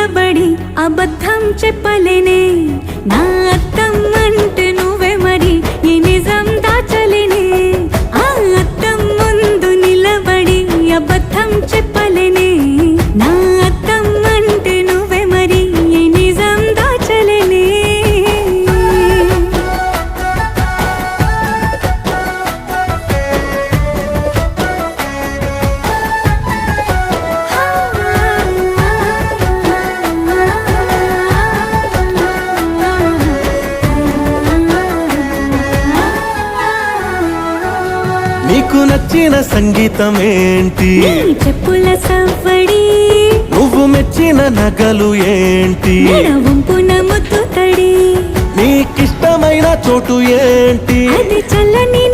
నిలబడి అబద్ధం చెప్పలేనే నా అద్దం అంటే నువ్వే మరి ఈ నిజం దాచలేనే ఆ అద్దం ముందు నిలబడి అబద్ధం చెప్పలేనే నా అద్దం అంటే నువ్వే మరి ఈ నిజం దాచలేనే నీకు నచ్చిన సంగీతం ఏంటి నీ చెప్పుల సవ్వడి నువ్వు మెచ్చిన నగలు ఏంటి వంపున ముద్దు తడి నీకిష్టమైన చోటు ఏంటి అది చల్లని